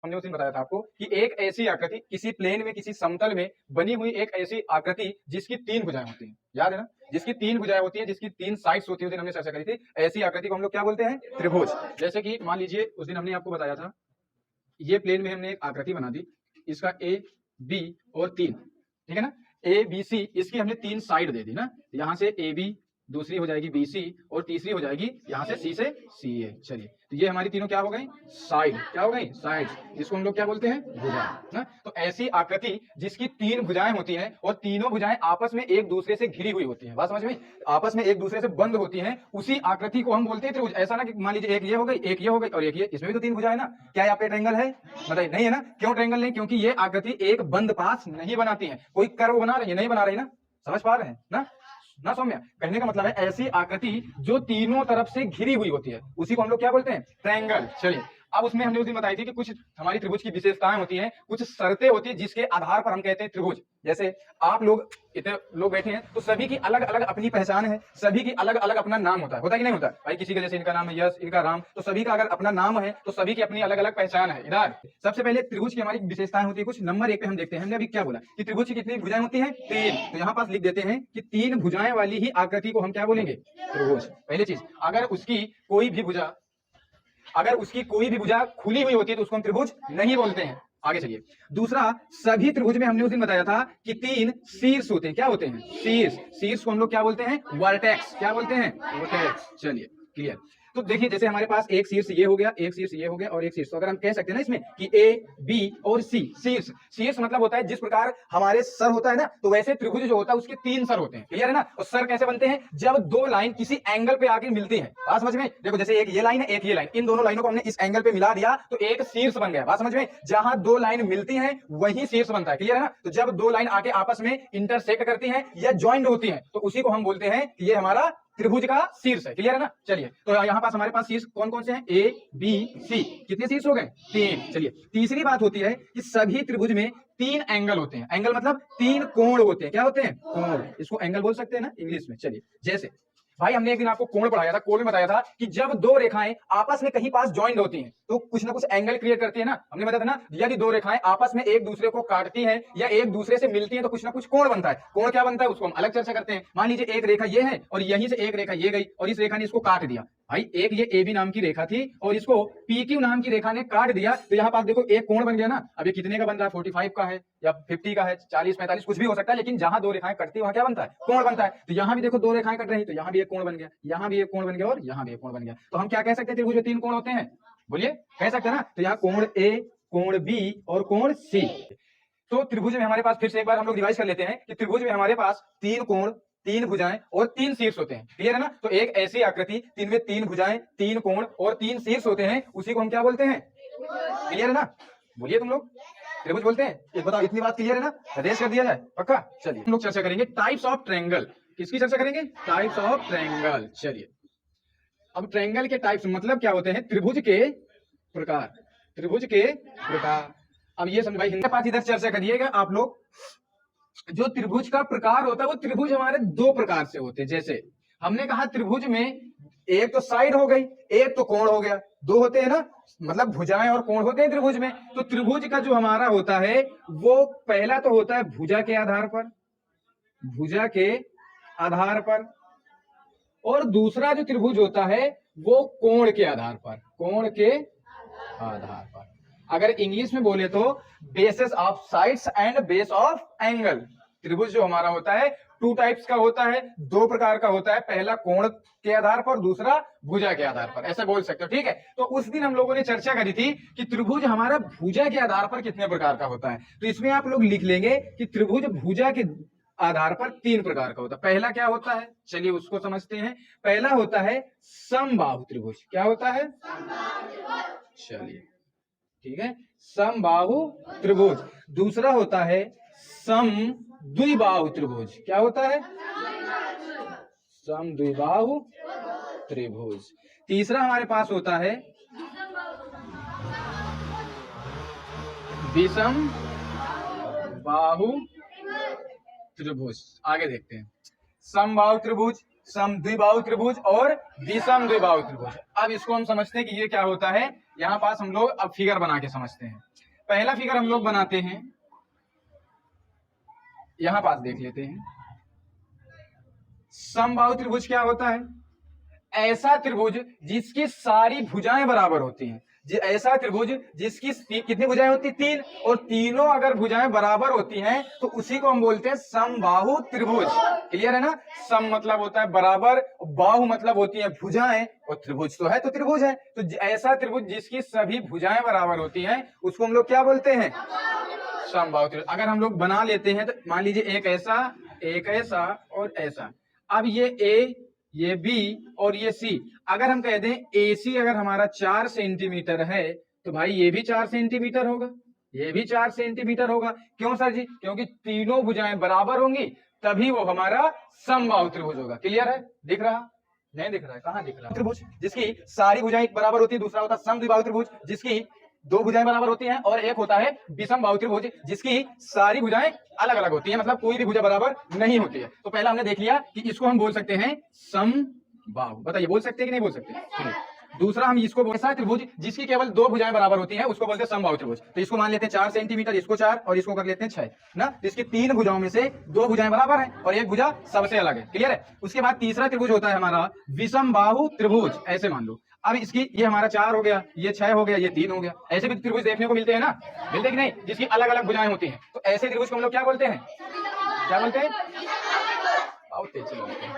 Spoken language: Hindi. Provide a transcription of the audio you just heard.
हमने उस दिन बताया था आपको कि एक ऐसी आकृति किसी प्लेन में, किसी समतल में बनी हुई एक ऐसी आकृति जिसकी तीन भुजाएं होती हैं, याद है ना, जिसकी तीन भुजाएं होती हैं, जिसकी तीन साइड्स होती है, उस दिन हमने चर्चा करी थी। ऐसी आकृति को हम लोग क्या बोलते हैं? त्रिभुज। जैसे कि मान लीजिए उस दिन हमने आपको बताया था, ये प्लेन में हमने एक आकृति बना दी, इसका ए बी और तीन, ठीक है ना, ए बी सी, इसकी हमने तीन साइड दे दी ना, यहाँ से ए बी, दूसरी हो जाएगी बी सी, और तीसरी हो जाएगी यहाँ से सी से सी ए। चलिए, तो ये हमारी तीनों क्या हो गई? साइड। क्या हो गई? साइड। इसको हम लोग क्या बोलते हैं? भुजा ना। तो ऐसी आकृति जिसकी तीन भुजाएं होती हैं और तीनों भुजाएं आपस में एक दूसरे से घिरी हुई होती हैं, बात समझ में, आपस में एक दूसरे से बंद होती हैं, उसी आकृति को हम बोलते हैं त्रिभुज। ऐसा ना कि मान लीजिए एक ये हो गई, एक ये हो गई और एक ये, इसमें भी तो तीन भुजाएं ना। क्या यहाँ पे ट्रायंगल है? बताइए, नहीं है ना। क्यों ट्रायंगल नहीं? क्योंकि ये आकृति एक बंद पास नहीं बनाती है, कोई कर्व बना रही है, नहीं बना रही ना, समझ पा रहे हैं ना सौम्या? कहने का मतलब है ऐसी आकृति जो तीनों तरफ से घिरी हुई होती है, उसी को हम लोग क्या बोलते हैं? ट्रायंगल। चलिए, अब उसमें हमने उस दिन बताई थी कि कुछ हमारी त्रिभुज की विशेषताएं होती हैं, कुछ शर्तें होती हैं जिसके आधार पर हम कहते हैं त्रिभुज। जैसे आप लोग इतने लोग बैठे हैं तो सभी की अलग अलग अपनी पहचान है, सभी की अलग अलग अपना नाम होता है कि नहीं होता? भाई किसी का जैसे इनका नाम है यश, इनका राम, तो सभी का अगर अपना नाम है तो सभी की अपनी अलग अलग पहचान है। इधर सबसे पहले त्रिभुज की हमारी विशेषताएं होती है कुछ। नंबर एक पे हम देखते हैं, हमने अभी क्या बोला कि त्रिभुज की कितनी भुजाएं होती हैं? तीन। तो यहाँ पास लिख देते हैं कि तीन भुजाएं वाली ही आकृति को हम क्या बोलेंगे? त्रिभुज। पहली चीज, अगर उसकी कोई भी भुजा खुली हुई होती है तो उसको हम त्रिभुज नहीं बोलते हैं। आगे चलिए, दूसरा, सभी त्रिभुज में हमने उस दिन बताया था कि तीन शीर्ष होते हैं। क्या होते हैं? शीर्ष। शीर्ष को हम लोग क्या बोलते हैं? वर्टेक्स। क्या बोलते हैं? वर्टेक्स। चलिए, क्लियर। तो देखिए, जैसे हमारे पास एक शीर्ष ये हो गया, एक शीर्ष ये हो गया और एक शीर्ष, तो अगर हम कह सकते हैं ना इसमें कि ए बी और सी, शीर्ष। शीर्ष मतलब होता है जिस प्रकार हमारे सर होता है ना, तो वैसे त्रिभुज जो होता है उसके तीन सर होते हैं। क्लियर है ना? और सर कैसे बनते हैं? जब दो लाइन किसी एंगल पे आके मिलती है। बात समझ में? देखो, जैसे एक ये लाइन है, एक ये लाइन, इन दोनों लाइनों को हमने इस एंगल पे मिला दिया तो एक शीर्ष बन गया। बात समझ में? जहां दो लाइन मिलती है वही शीर्ष बनता है। क्लियर है ना? तो जब दो लाइन आके आपस में इंटरसेक्ट करती है या ज्वाइंट होती है तो उसी को हम बोलते हैं कि ये हमारा त्रिभुज का शीर्ष है। क्लियर है ना? चलिए, तो यहाँ पास हमारे पास शीर्ष कौन कौन से हैं? A B C. कितने शीर्ष हो गए? तीन। चलिए, तीसरी बात होती है कि सभी त्रिभुज में तीन एंगल होते हैं। एंगल मतलब तीन कोण होते हैं। क्या होते हैं? कोण। इसको एंगल बोल सकते हैं ना इंग्लिश में। चलिए, जैसे भाई हमने एक दिन आपको कोण पढ़ाया था, कोण में बताया था कि जब दो रेखाएं आपस में कहीं पास ज्वाइंट होती हैं तो कुछ ना कुछ एंगल क्रिएट करती है ना। हमने बताया था ना, यदि दो रेखाएं आपस में एक दूसरे को काटती हैं या एक दूसरे से मिलती हैं तो कुछ ना कुछ कोण बनता है। कोण क्या बनता है उसको हम अलग चर्चा करते हैं। मान लीजिए एक रेखा ये है और यहीं से एक रेखा ये गई और इस रेखा ने इसको काट दिया। भाई एक ये ए बी नाम की रेखा थी और इसको पी क्यू नाम की रेखा ने काट दिया, तो यहाँ पास देखो एक कोण बन गया ना। अब ये कितने का बन रहा है? 45 का है या 50 का है, 40 45 कुछ भी हो सकता है, लेकिन जहां दो रेखाएं कटती है वहां क्या बनता है? कोण बनता है। तो यहाँ भी देखो दो रेखाएं कट रही, तो यहाँ भी एक कोण बन गया, यहाँ भी एक कोण बन गया और यहाँ भी एक कोण बन गया। तो हम क्या कह सकते हैं? त्रिभुज में तीन कोण होते हैं, बोलिए, कह सकते हैं ना। तो यहाँ कोण ए, कोण बी और कोण सी। तो त्रिभुज में हमारे पास फिर से एक बार हम लोग रिवाइज कर लेते हैं कि त्रिभुज में हमारे पास तीन कोण, तीन भुजाएं और तीन शीर्ष होते हैं। क्लियर है ना? तो एक ऐसी आकृति जिनमें तीन भुजाएं, तीन कोण और तीन शीर्ष होते हैं, उसी को हम क्या बोलते हैं? क्लियर है ना? बोलिए तुम लोग, त्रिभुज बोलते हैं। एक बताओ, इतनी बात क्लियर है ना? रेस कर दिया जाए पक्का? चलिए, हम लोग चर्चा करेंगे टाइप्स ऑफ ट्रायंगल। किसकी चर्चा करेंगे? Types of triangle. चलिए, अब ट्रायंगल के टाइप्स मतलब क्या होते हैं? त्रिभुज के प्रकार। त्रिभुज के प्रकार। अब ये समझ भाई, हिंदी पास इधर चर्चा करिएगा आप लोग। जो त्रिभुज का प्रकार होता है वो त्रिभुज हमारे दो प्रकार से होते हैं। जैसे हमने कहा त्रिभुज में एक तो साइड हो गई, एक तो कोण हो गया, दो होते हैं ना, मतलब भुजाएं और कोण होते हैं त्रिभुज में। तो त्रिभुज का जो हमारा होता है वो पहला तो होता है भुजा के आधार पर, भुजा के आधार पर, और दूसरा जो त्रिभुज होता है वो कोण के आधार पर, कोण के आधार पर। अगर इंग्लिश में बोले तो basis of sides and base of angle. त्रिभुज जो हमारा होता है टू टाइप्स का होता है, दो प्रकार का होता है, पहला कोण के आधार पर, दूसरा भुजा के आधार पर, ऐसा बोल सकते हो। ठीक है, तो उस दिन हम लोगों ने चर्चा करी थी कि त्रिभुज हमारा भुजा के आधार पर कितने प्रकार का होता है। तो इसमें आप लोग लिख लेंगे कि त्रिभुज भुजा के आधार पर तीन प्रकार का होता है। पहला क्या होता है? चलिए उसको समझते हैं। पहला होता है समबाहु त्रिभुज। क्या होता है? चलिए, ठीक है, समबाहु त्रिभुज। दूसरा होता है समद्विबाहु त्रिभुज। क्या होता है? समद्विबाहु त्रिभुज। तीसरा हमारे पास होता है विषम बाहु त्रिभुज। आगे देखते हैं, समबाहु त्रिभुज, समद्विबाहु त्रिभुज और विषम द्विबाहु त्रिभुज। अब इसको हम समझते हैं कि ये क्या होता है। यहाँ पास हम लोग अब फिगर बना के समझते हैं। पहला फिगर हम लोग बनाते हैं, यहां पास देख लेते हैं। समबाहु त्रिभुज क्या होता है? ऐसा त्रिभुज जिसकी सारी भुजाएं बराबर होती हैं। ऐसा त्रिभुज जिसकी कितनी भुजाएं होती? 3, और तीनों अगर भुजाएं बराबर होती हैं तो उसी को हम बोलते हैं समबाहु त्रिभुज। क्लियर है ना? सम मतलब होता है बराबर, बाहु मतलब होती है भुजाएं, और त्रिभुज तो है तो त्रिभुज है। तो ऐसा त्रिभुज जिसकी सभी भुजाएं बराबर होती हैं उसको हम लोग क्या बोलते हैं? समबाहु त्रिभुज। अगर हम लोग बना लेते हैं तो मान लीजिए एक ऐसा और ऐसा। अब ये ए, ये बी और ये सी। अगर हम कह दें AC अगर हमारा 4 सेंटीमीटर है तो भाई ये भी 4 सेंटीमीटर होगा, ये भी 4 सेंटीमीटर होगा। क्यों सर जी? क्योंकि तीनों भुजाएं बराबर होंगी तभी वो हमारा समबाहु त्रिभुज होगा। क्लियर है? दिख रहा? नहीं दिख रहा है? कहां दिख रहा है? त्रिभुज जिसकी सारी भुजाएं बराबर होती है, दूसरा होता है समद्विबाहु त्रिभुज जिसकी 2 भुजाएं बराबर होती हैं, और एक होता है विषम बाहु त्रिभुज जिसकी सारी भुजाएं अलग अलग होती हैं, मतलब कोई भी भुजा बराबर नहीं होती है। तो पहला हमने देख लिया कि इसको हम बोल सकते हैं समबाहु। बताइए बोल सकते हैं कि नहीं बोल सकते? चलिए दूसरा हम इसको ऐसा त्रिभुज जिसकी केवल 2 भुजाएं बराबर होती हैं उसको बोलते हैं समबाहु त्रिभुज। तो इसको मान लेते हैं 4 सेंटीमीटर, इसको 4 और इसको कर लेते हैं 6 ना। इसकी 3 भुजाओं में से 2 भुजाएं बराबर हैं और एक भुजा सबसे अलग है। क्लियर है? उसके बाद तीसरा त्रिभुज होता है हमारा विषम बाहु त्रिभुज। ऐसे मान लो अब इसकी ये हमारा 4 हो गया, ये 6 हो गया, ये 3 हो गया। ऐसे भी त्रिभुज देखने को मिलते हैं ना, मिलते कि नहीं? जिसकी अलग अलग भुजाएं होती हैं। तो ऐसे त्रिभुज को हम लोग क्या बोलते हैं? क्या बोलते हैं? बहुत तेज से बोलते हैं।